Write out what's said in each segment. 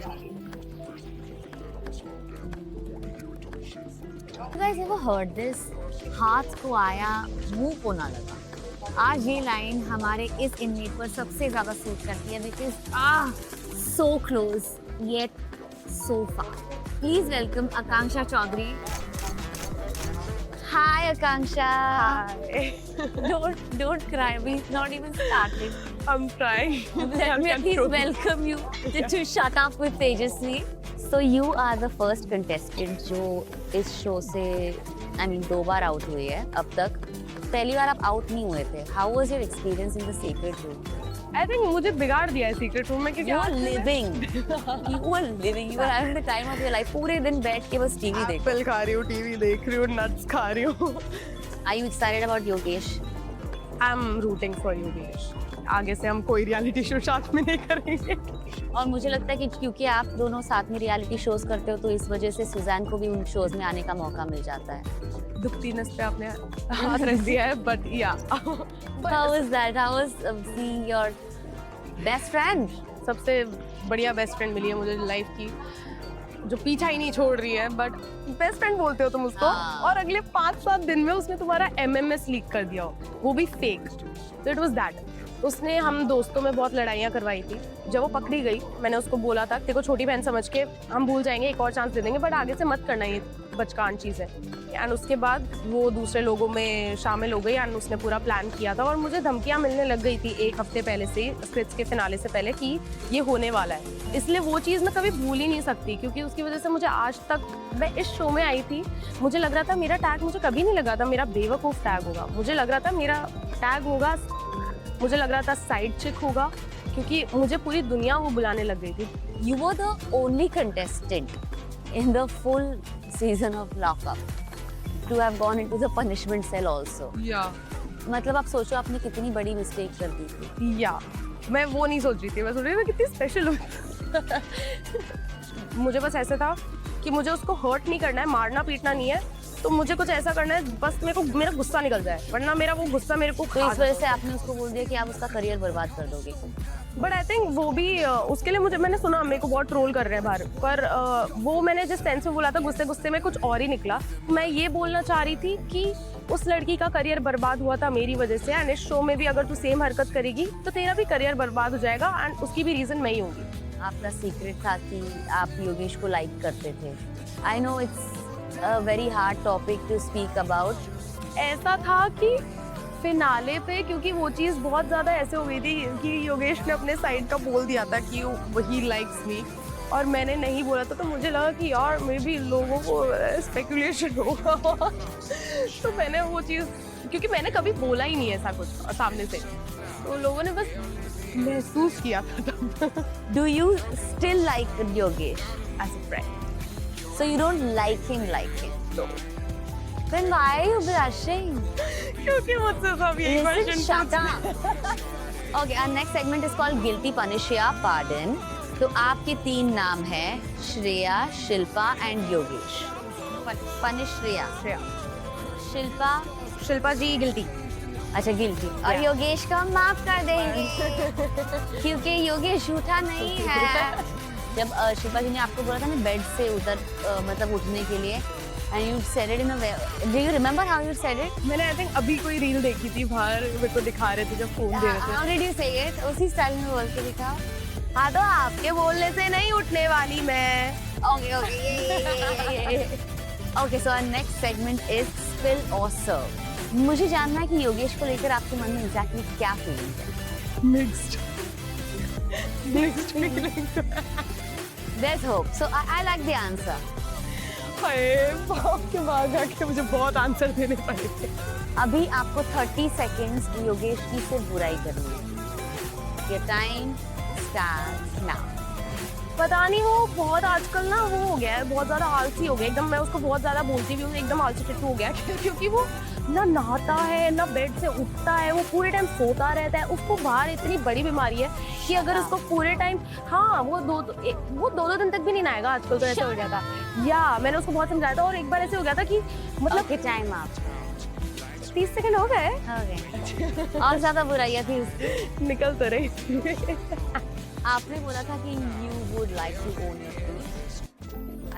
You guys ever heard this? हाथ को आया मुंह को ना लगा। आज ये लाइन हमारे इस इनमेट पर सबसे ज्यादा सूट करती है, which is so close yet so far. Please welcome Akanksha Chaudhary. Hi Akanksha. Hi. Don't cry. We've not even started. I'm trying. Let me at least welcome you to Shut Up with Tejasvi. So you are the first contestant जो इस show से दो बार out हुई है अब तक। पहली बार आप आउट नहीं हुए थे। How was your experience in the secret room? I think मुझे बिगाड़ दिया है सीक्रेट रूम में क्योंकि You were living. You were having the time of your life. पूरे दिन बैठ के बस टीवी देखो। एप्पल खा रही हूँ, टीवी देख रही हूँ, नट्स खा रही हूँ। Are you excited about Yogesh? I'm rooting for Yogesh. आगे से हम कोई रियलिटी शो साथ में नहीं करेंगे। और मुझे लगता है कि क्योंकि आप दोनों साथ में रियलिटी शोज करते हो तो इस वजह से सुजैन को भी उन शोज में आने का मौका मिल जाता है। दुखती नस पे आपने हाथ रख दिया है, but yeah. How was that? How was seeing your best friend? सबसे बढ़िया बेस्ट फ्रेंड मिली है मुझे लाइफ की, जो पीछा ही नहीं छोड़ रही है, बट बेस्ट फ्रेंड बोलते हो तुम उसको। हाँ। और अगले 5-7 दिन में उसने तुम्हारा MMS लीक कर दिया हो, वो भी फेक। तो इट वाज दैट। उसने हम दोस्तों में बहुत लड़ाइयाँ करवाई थी। जब वो पकड़ी गई, मैंने उसको बोला था देखो छोटी बहन समझ के हम भूल जाएंगे, एक और चांस दे देंगे, बट आगे से मत करना, ये बचकान चीज़ है। एंड उसके बाद वो दूसरे लोगों में शामिल हो गई एंड उसने पूरा प्लान किया था और मुझे धमकियाँ मिलने लग गई थी 1 हफ्ते पहले से, स्क्रिप्ट्स के फिनाले से पहले, कि ये होने वाला है। इसलिए वो चीज़ मैं कभी भूल ही नहीं सकती, क्योंकि उसकी वजह से मुझे आज तक, मैं इस शो में आई थी, मुझे लग रहा था मेरा टैग, मुझे कभी नहीं लगा था मेरा बेवकूफ़ टैग होगा, मुझे लग रहा था मेरा टैग होगा, मुझे लग रहा था साइड चिक होगा, क्योंकि मुझे पूरी दुनिया वो बुलाने लग गई थी। You were the only contestant in the full season of Lock Up to have gone into the punishment cell also. मतलब आप सोचो आपने कितनी बड़ी मिस्टेक कर दी थी। या मैं वो नहीं सोच रही थी, मैं सोच रही थी मैं कितनी स्पेशल हूँ। मुझे बस ऐसा था कि मुझे उसको हर्ट नहीं करना है, मारना पीटना नहीं है, तो मुझे कुछ ऐसा करना है बस मेरा गुस्सा निकल जाए, वरना मेरा वो गुस्सा मेरे को तो इस वजह से आपने उसको बोल दिया कि आप उसका करियर बर्बाद कर दोगे। बट आई थिंक वो भी उसके लिए मैंने सुना मेरे को बहुत ट्रोल कर रहे हैं बाहर, पर वो मैंने जिस सेंस में बोला था गुस्से में कुछ और ही निकला। मैं ये बोलना चाह रही थी कि उस लड़की का करियर बर्बाद हुआ था मेरी वजह से, एंड इस शो में भी अगर तू सेम हरकत करेगी तो तेरा भी करियर बर्बाद हो जाएगा, एंड उसकी भी रीज़न मैं ही होंगी। आपका सीक्रेट था कि आप योगेश को लाइक करते थे। I know it's a very hard topic to speak about. ऐसा था कि फिनाले पे, क्योंकि वो चीज़ बहुत ज़्यादा ऐसे हो गई थी कि योगेश ने अपने साइड का बोल दिया था कि ही लाइक्स मी, और मैंने नहीं बोला था, तो मुझे लगा कि यार मे भी लोगों को स्पेकुलेशन होगा। तो मैंने वो चीज़, क्योंकि मैंने कभी बोला ही नहीं ऐसा कुछ सामने से, तो लोगों ने बस महसूस किया था। Do you still like Yogesh as a friend? So you don't like him? No. Then why are you blushing? क्योंकि मुझसे सब यही Listen, question shut up. Okay, our next segment is called Guilty, Punish या Pardon. तो आपके 3 नाम हैं, Shreya, Shilpa and Yogesh. Punish Shreya, Shilpa ji guilty. अच्छा गिल्टी, और Yeah. योगेश को हम माफ कर देंगे क्योंकि योगेश झूठा नहीं है। जब शिल्पा जी ने आपको बोला था ना बेड से मतलब उठने के लिए, and you said it in a way, do you remember how you said it? मैंने आई थिंक अभी कोई रील देखी थी, बाहर मेरे को दिखा रहे थे जब फोन दे रहे थे। How did you say it? उसी स्टाइल में बोल के दिखाओ। हाँ, तो आपके बोलने से नहीं उठने वाली मैं। Okay. Okay, so our next segment is Spill or Serve. मुझे जानना है कि योगेश को लेकर आपके मन में एग्जैक्टली क्या फीलिंग है? Mixed feelings। There's hope. So I like the answer. हाय, बाप के बाद आके मुझे बहुत आंसर देने पड़े थे। अभी आपको 30 सेकेंड्स योगेश की सिर्फ बुराई करनी है। Your time starts now. पता नहीं वो बहुत आजकल ना वो हो गया है, बहुत ज़्यादा आलसी हो गया एकदम। मैं उसको बहुत ज़्यादा बोलती भी हूँ, एकदम आलसी टिट्टू हो गया है, क्योंकि वो ना नहाता है ना बेड से उठता है, वो पूरे टाइम सोता रहता है। उसको बाहर इतनी बड़ी बीमारी है कि अगर उसको पूरे टाइम, हाँ, वो दो दिन तक भी नहीं नहाएगा आजकल, तो ऐसा हो गया था। या मैंने उसको बहुत समझाया था, और एक बार ऐसे हो गया था कि मतलब Okay, time up. 30 सेकंड हो गए। Okay. और ज्यादा बुराइयां थी उसकी। निकल तो रही। आपने बोला था कि you would like to own your truth,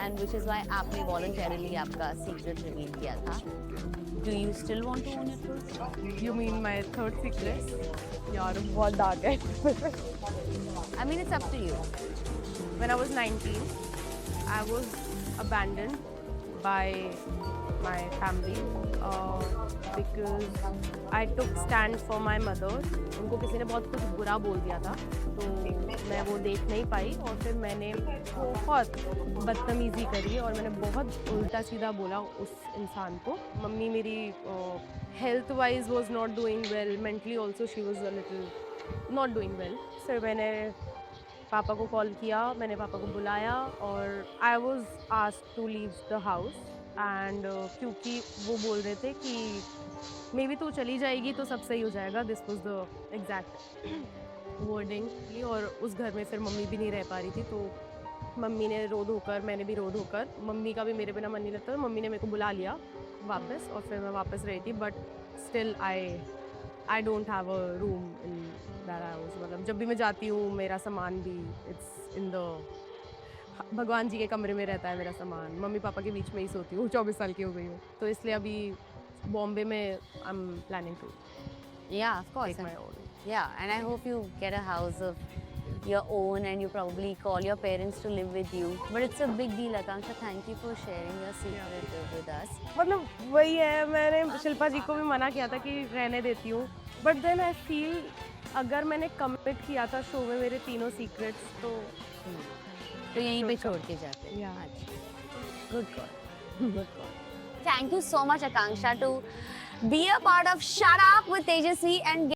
and which is why आपने voluntarily आपका secret reveal किया था. Do you still want to own your truth? You mean my third secret? यार बहुत dark है. I mean, it's up to you. When I was 19, I was abandoned by my family because I took stand for my mother. उनको किसी ने बहुत कुछ बुरा बोल दिया था, तो मैं वो देख नहीं पाई और फिर मैंने बहुत बदतमीज़ी करी और मैंने बहुत उल्टा सीधा बोला उस इंसान को. मम्मी मेरी health wise was not doing well, mentally also she was a little not doing well. फिर मैंने पापा को कॉल किया, मैंने पापा को बुलाया और I was asked to leave the house. And क्योंकि वो बोल रहे थे कि मे बी तू चली जाएगी तो सब सही हो जाएगा, this was the exact wording. और उस घर में फिर मम्मी भी नहीं रह पा रही थी, तो मम्मी ने रो धोकर, मैंने भी रो धोकर, मम्मी का भी मेरे बिना मन नहीं लगता, तो मम्मी ने मेरे को बुला लिया वापस और फिर मैं वापस रही थी. But still I don't have a room in that house. मतलब जब भी मैं जाती हूँ मेरा सामान भी इट्स इन द भगवान जी के कमरे में रहता है मेरा सामान. मम्मी पापा के बीच में ही सोती हूँ, 24 साल की हो गई हूँ, तो इसलिए अभी बॉम्बे में I am planning to Yeah, of course. Take my own. Yeah, and I hope you get a house of your own and you probably call your parents to live with you. But it's a big deal, Akanksha. Thank you for sharing your secret with us. मतलब वही है, मैंने शिल्पा जी को भी मना किया था कि रहने देती हूँ, बट देन आई फील अगर मैंने कमिट किया था शो में मेरे तीनों सीक्रेट्स तो तो यहीं पे छोड़ के जाते हैं. Yeah. अच्छा. Good call. Good call. Thank you so much, Akanksha, to be a part of Shut Up with Tejasvi and